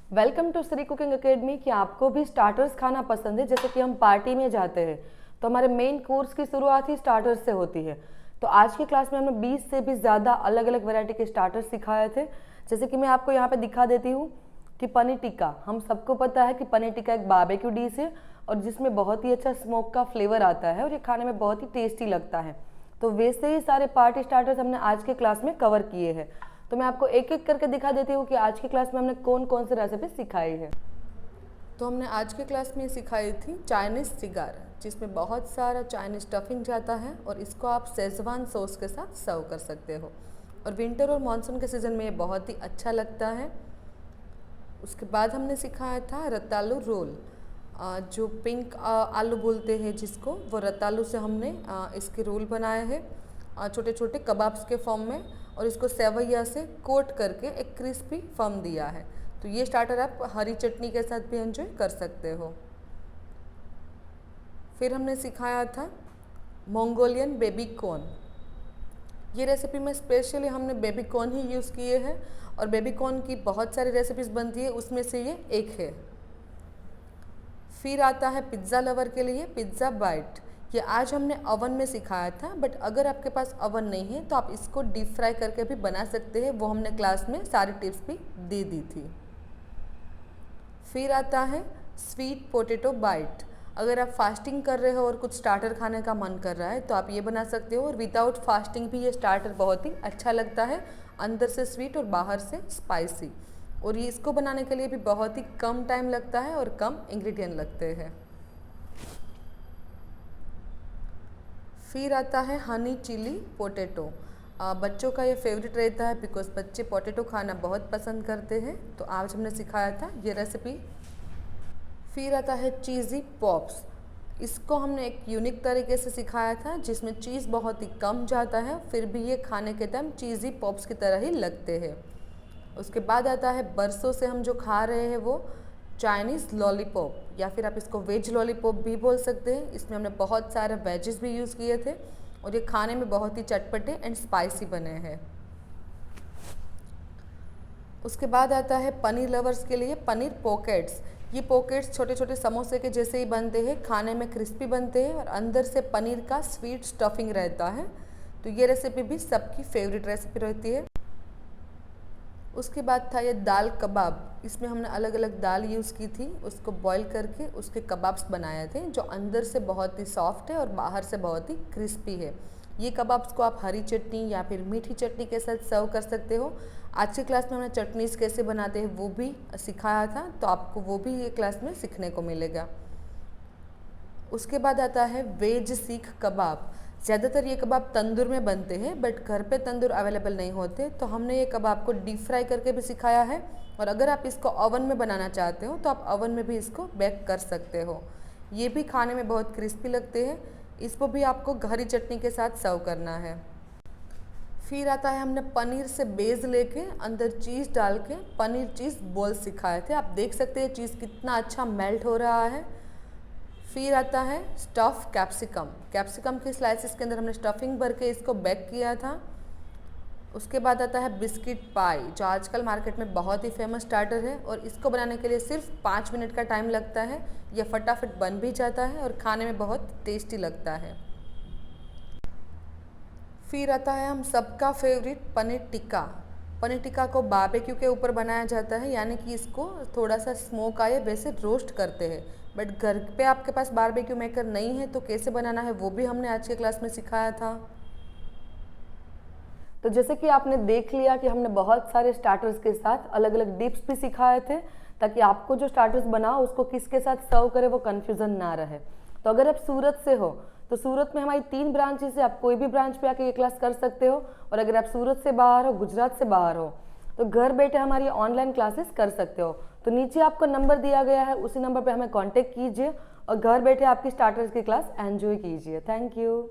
Welcome to Shri cooking academy. कि आपको भी स्टार्टर्स खाना पसंद है? जैसे कि हम पार्टी में जाते हैं तो हमारे मेन कोर्स की शुरुआत ही स्टार्टर्स से होती है। तो आज की क्लास में हमने 20 से भी ज़्यादा अलग अलग वैरायटी के स्टार्टर्स सिखाए थे। जैसे कि मैं आपको यहाँ पे दिखा देती हूँ कि पनीर टिक्का। हम सबको पता है कि पनीर टिक्का एक बारबेक्यू डिश है और जिसमें बहुत ही अच्छा स्मोक का फ्लेवर आता है और ये खाने में बहुत ही टेस्टी लगता है। तो वैसे ही सारे पार्टी स्टार्टर्स हमने आज के क्लास में कवर किए हैं। तो मैं आपको एक एक करके दिखा देती हूँ कि आज की क्लास में हमने कौन कौन से रेसिपी सिखाई है। तो हमने आज के क्लास में सिखाई थी चाइनीज़ सिगार, जिसमें बहुत सारा चाइनीज़ स्टफिंग जाता है और इसको आप शेजवान सॉस के साथ सर्व कर सकते हो और विंटर और मानसून के सीज़न में ये बहुत ही अच्छा लगता है। उसके बाद हमने सिखाया था रतालू रोल, जो पिंक आलू बोलते हैं जिसको, वो रतालू से हमने इसके रोल बनाए हैं छोटे छोटे कबाब्स के फॉर्म में और इसको सेवैया से कोट करके एक क्रिस्पी फॉर्म दिया है। तो ये स्टार्टर आप हरी चटनी के साथ भी एंजॉय कर सकते हो। फिर हमने सिखाया था मंगोलियन बेबी कॉर्न। ये रेसिपी में स्पेशली हमने बेबी कॉर्न ही यूज़ किए हैं और बेबी कॉर्न की बहुत सारी रेसिपीज़ बनती है, उसमें से ये एक है। फिर आता है पिज़्ज़ा लवर के लिए पिज़्ज़ा बाइट। ये आज हमने ओवन में सिखाया था, बट अगर आपके पास ओवन नहीं है तो आप इसको डीप फ्राई करके भी बना सकते हैं। वो हमने क्लास में सारी टिप्स भी दे दी थी। फिर आता है स्वीट पोटैटो बाइट। अगर आप फास्टिंग कर रहे हो और कुछ स्टार्टर खाने का मन कर रहा है तो आप ये बना सकते हो और विदाउट फास्टिंग भी ये स्टार्टर बहुत ही अच्छा लगता है, अंदर से स्वीट और बाहर से स्पाइसी। और ये इसको बनाने के लिए भी बहुत ही कम टाइम लगता है और कम इंग्रेडिएंट लगते हैं। फिर आता है हनी चिली पोटैटो। बच्चों का ये फेवरेट रहता है बिकॉज बच्चे पोटैटो खाना बहुत पसंद करते हैं। तो आज हमने सिखाया था ये रेसिपी। फिर आता है चीज़ी पॉप्स। इसको हमने एक यूनिक तरीके से सिखाया था जिसमें चीज़ बहुत ही कम जाता है, फिर भी ये खाने के टाइम चीज़ी पॉप्स की तरह ही लगते हैं। उसके बाद आता है बरसों से हम जो खा रहे हैं वो चाइनीज़ लॉलीपॉप, या फिर आप इसको वेज लॉलीपॉप भी बोल सकते हैं। इसमें हमने बहुत सारे वेजेस भी यूज़ किए थे और ये खाने में बहुत ही चटपटे एंड स्पाइसी बने हैं। उसके बाद आता है पनीर लवर्स के लिए पनीर पॉकेट्स। ये पॉकेट्स छोटे छोटे समोसे के जैसे ही बनते हैं, खाने में क्रिस्पी बनते हैं और अंदर से पनीर का स्वीट स्टफिंग रहता है। तो ये रेसिपी भी सबकी फेवरेट रेसिपी रहती है। उसके बाद था ये दाल कबाब। इसमें हमने अलग अलग दाल यूज़ की थी, उसको बॉईल करके उसके कबाब्स बनाए थे जो अंदर से बहुत ही सॉफ्ट है और बाहर से बहुत ही क्रिस्पी है। ये कबाब्स को आप हरी चटनी या फिर मीठी चटनी के साथ सर्व कर सकते हो। आज की क्लास में हमने चटनीज़ कैसे बनाते हैं वो भी सिखाया था, तो आपको वो भी ये क्लास में सीखने को मिलेगा। उसके बाद आता है वेज सीख कबाब। ज़्यादातर ये कबाब तंदूर में बनते हैं, बट घर पे तंदूर अवेलेबल नहीं होते, तो हमने ये कबाब को डीप फ्राई करके भी सिखाया है। और अगर आप इसको ओवन में बनाना चाहते हो तो आप ओवन में भी इसको बेक कर सकते हो। ये भी खाने में बहुत क्रिस्पी लगते हैं। इसको भी आपको हरी चटनी के साथ सर्व करना है। फिर आता है हमने पनीर से बेस लेके अंदर चीज़ डाल के पनीर चीज़ बॉल सिखाए थे। आप देख सकते हैं चीज़ कितना अच्छा मेल्ट हो रहा है। फिर आता है स्टफ़ कैप्सिकम। कैप्सिकम के स्लाइसिस के अंदर हमने स्टफिंग भर के इसको बेक किया था। उसके बाद आता है बिस्किट पाई, जो आजकल मार्केट में बहुत ही फेमस स्टार्टर है और इसको बनाने के लिए सिर्फ 5 मिनट का टाइम लगता है। यह फटाफट बन भी जाता है और खाने में बहुत टेस्टी लगता है। फिर आता है हम सबका फेवरेट पनीर टिक्का। पनीर टिक्का को बारबेक्यू के ऊपर बनाया जाता है, यानी कि इसको थोड़ा सा स्मोक आए वैसे रोस्ट करते हैं। बट घर पे आपके पास बारबेक्यू मेकर नहीं है तो कैसे बनाना है वो भी हमने आज के क्लास में सिखाया था। तो जैसे कि आपने देख लिया कि हमने बहुत सारे स्टार्टर्स के साथ अलग अलग डिप्स भी सिखाए थे, ताकि आपको जो स्टार्टर्स बनाओ उसको किसके साथ सर्व करे वो कन्फ्यूज़न ना रहे। तो अगर आप सूरत से हो तो सूरत में हमारी 3 ब्रांचेस है, आप कोई भी ब्रांच पे आके ये क्लास कर सकते हो। और अगर आप सूरत से बाहर हो, गुजरात से बाहर हो, तो घर बैठे हमारी ऑनलाइन क्लासेस कर सकते हो। तो नीचे आपको नंबर दिया गया है, उसी नंबर पे हमें कांटेक्ट कीजिए और घर बैठे आपकी स्टार्टर्स की क्लास एंजॉय कीजिए। Thank you.